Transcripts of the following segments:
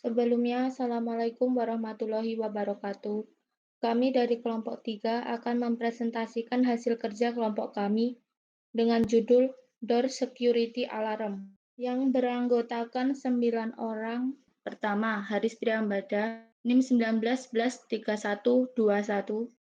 Sebelumnya, Assalamualaikum warahmatullahi wabarakatuh. Kami dari kelompok 3 akan mempresentasikan hasil kerja kelompok kami dengan judul Door Security Alarm yang beranggotakan 9 orang. Pertama, Haris Priambada, NIM 19113121,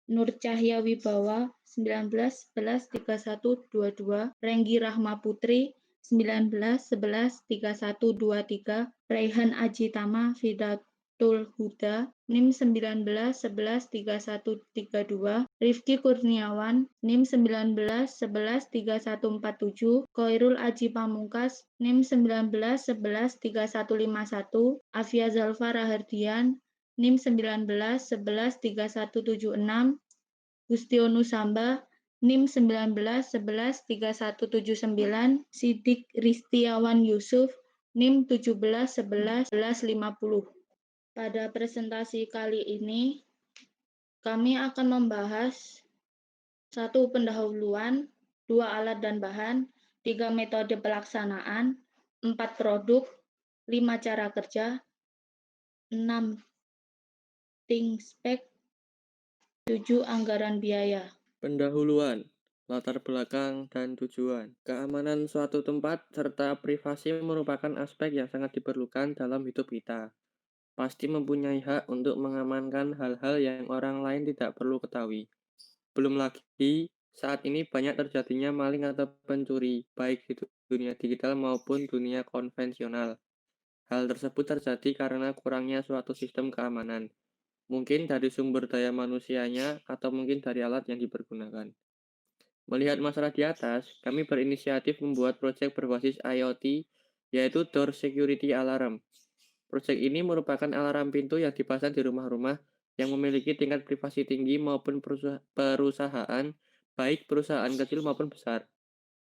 Nur Cahya Wibawa 19113122, Renggi Rahma Putri 19113123, Raihan Ajitama Fidatul Huda NIM 19113132, Rifki Kurniawan NIM 19113147, Koirul Aji Pamungkas NIM 19113151, Afia Zalfa Rahardian NIM 19113176, Gustionus Samba NIM 19113179, Sidik Ristiawan Yusuf NIM 17111150. Pada presentasi kali ini, kami akan membahas 1. Pendahuluan, 2. Alat dan bahan, 3. Metode pelaksanaan, 4. Produk, 5. Cara kerja, 6. Think spec, 7. Anggaran biaya. Pendahuluan, latar belakang, dan tujuan. Keamanan suatu tempat serta privasi merupakan aspek yang sangat diperlukan dalam hidup kita. Pasti mempunyai hak untuk mengamankan hal-hal yang orang lain tidak perlu ketahui. Belum lagi, saat ini banyak terjadinya maling atau pencuri, baik di dunia digital maupun dunia konvensional. Hal tersebut terjadi karena kurangnya suatu sistem keamanan. Mungkin dari sumber daya manusianya atau mungkin dari alat yang dipergunakan. Melihat masalah di atas, kami berinisiatif membuat proyek berbasis IoT, yaitu Door Security Alarm. Proyek ini merupakan alarm pintu yang dipasang di rumah-rumah yang memiliki tingkat privasi tinggi maupun perusahaan, baik perusahaan kecil maupun besar.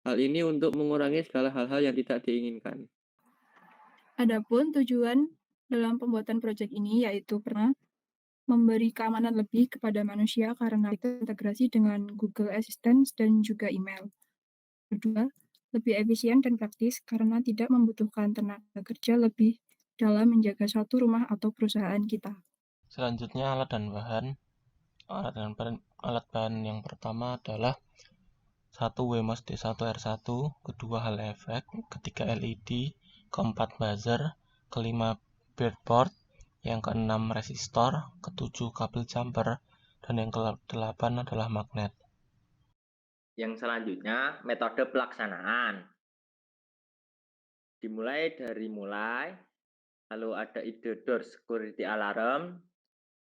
Hal ini untuk mengurangi segala hal-hal yang tidak diinginkan. Adapun tujuan dalam pembuatan proyek ini yaitu pernah memberi keamanan lebih kepada manusia karena integrasi dengan Google Assistant dan juga email. Kedua, lebih efisien dan praktis karena tidak membutuhkan tenaga kerja lebih dalam menjaga suatu rumah atau perusahaan kita. Selanjutnya alat dan bahan. Alat bahan yang pertama adalah 1. Wemos D1R1, kedua hall effect, ketiga LED, keempat buzzer, kelima breadboard, yang keenam resistor, ketujuh kabel jumper, dan yang kedelapan adalah magnet. Yang selanjutnya metode pelaksanaan. Dimulai dari lalu ada ide door security alarm,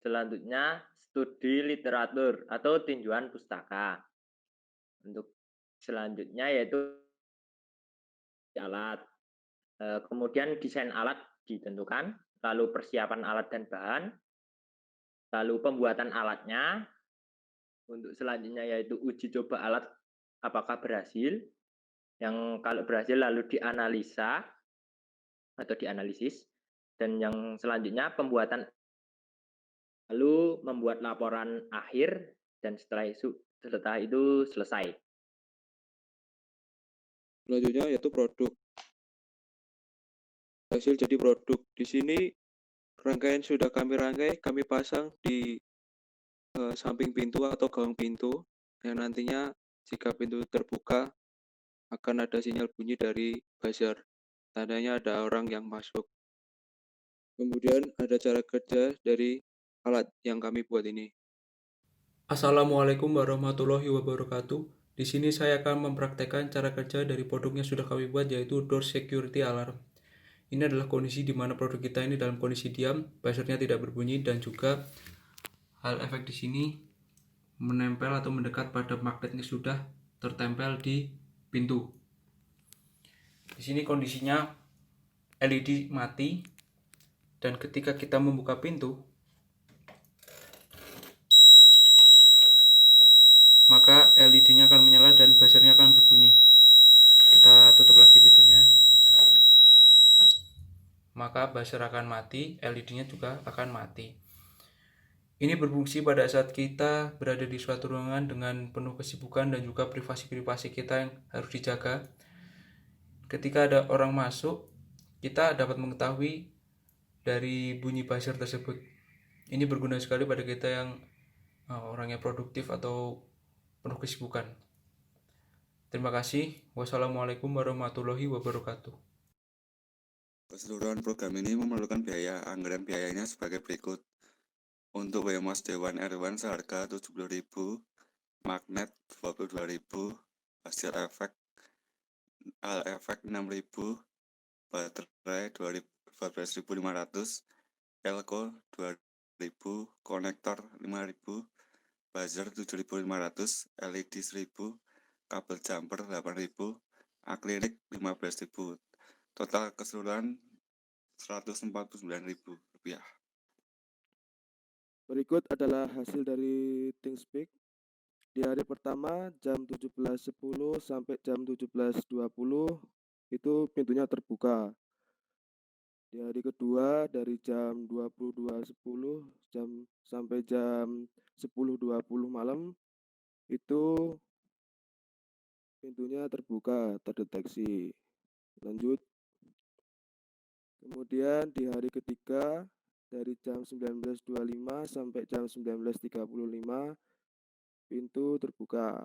selanjutnya studi literatur atau tinjauan pustaka. Untuk selanjutnya yaitu alat. Kemudian desain alat ditentukan, lalu persiapan alat dan bahan, lalu pembuatan alatnya. Untuk selanjutnya yaitu uji coba alat apakah berhasil. Yang kalau berhasil lalu dianalisa atau dianalisis. Dan yang selanjutnya pembuatan, lalu membuat laporan akhir, dan setelah itu selesai. Selanjutnya yaitu produk. Hasil jadi produk. Di sini rangkaian sudah kami rangkai, kami pasang di samping pintu atau gawang pintu yang nantinya jika pintu terbuka akan ada sinyal bunyi dari buzzer. Tandanya ada orang yang masuk. Kemudian ada cara kerja dari alat yang kami buat ini. Assalamualaikum warahmatullahi wabarakatuh. Di sini saya akan mempraktekkan cara kerja dari produk yang sudah kami buat, yaitu Door Security Alarm. Ini adalah kondisi di mana produk kita ini dalam kondisi diam, buzzernya tidak berbunyi, dan juga hal efek di sini menempel atau mendekat pada magnet yang sudah tertempel di pintu. Di sini kondisinya LED mati, dan ketika kita membuka pintu, maka LED-nya akan menyala dan buzzernya akan berbunyi. Kita tutup lagi pintunya, maka buzzer akan mati, LED-nya juga akan mati. Ini berfungsi pada saat kita berada di suatu ruangan dengan penuh kesibukan dan juga privasi kita yang harus dijaga. Ketika ada orang masuk, kita dapat mengetahui dari bunyi buzzer tersebut. Ini berguna sekali pada kita yang orangnya produktif atau penuh kesibukan. Terima kasih. Wassalamualaikum warahmatullahi wabarakatuh. Keseluruhan program ini memerlukan biaya. Anggaran biayanya sebagai berikut. Untuk WMOS Dewan R1 seharga 70.000, magnet 22.000, hasil efek hal efek 6.000, baterai 14.500, elko 2.000, konektor 5.000, buzzer 7.500, LED 1.000, kabel jumper 8.000, akrilik 15.000. Total keseluruhan Rp149.000. Berikut adalah hasil dari ThinkSpeak. Di hari pertama jam 17.10 sampai jam 17.20 itu pintunya terbuka. Di hari kedua dari jam 22.10 sampai jam 10.20 malam itu pintunya terbuka, terdeteksi. Lanjut. Kemudian di hari ketiga dari jam 19.25 sampai jam 19.35 pintu terbuka.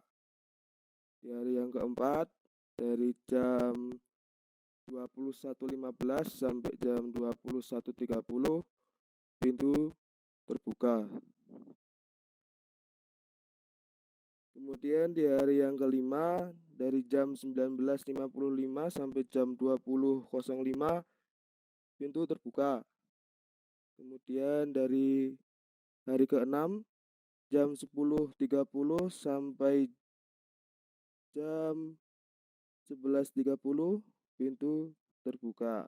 Di hari yang keempat dari jam 21.15 sampai jam 21.30 pintu terbuka. Kemudian di hari yang kelima dari jam 19.55 sampai jam 20.05 pintu terbuka. Kemudian dari hari ke-6 jam 10.30 sampai jam 11.30 pintu terbuka.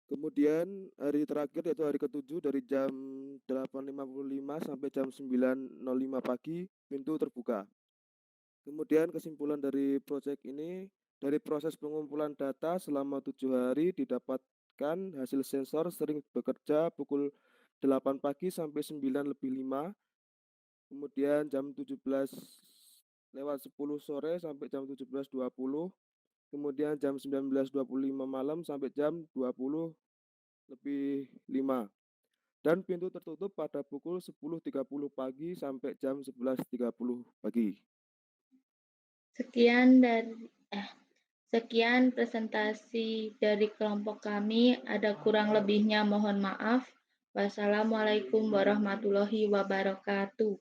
Kemudian hari terakhir yaitu hari ke-7 dari jam 8.55 sampai jam 9.05 pagi pintu terbuka. Kemudian kesimpulan dari proyek ini, dari proses pengumpulan data selama 7 hari didapatkan hasil sensor sering bekerja pukul 8 pagi sampai 9:05, kemudian jam 17:10 sore sampai jam 17.20, kemudian jam 19.25 malam sampai jam 20:05. Dan pintu tertutup pada pukul 10.30 pagi sampai jam 11.30 pagi. Sekian presentasi dari kelompok kami. Ada kurang lebihnya mohon maaf. Wassalamualaikum warahmatullahi wabarakatuh.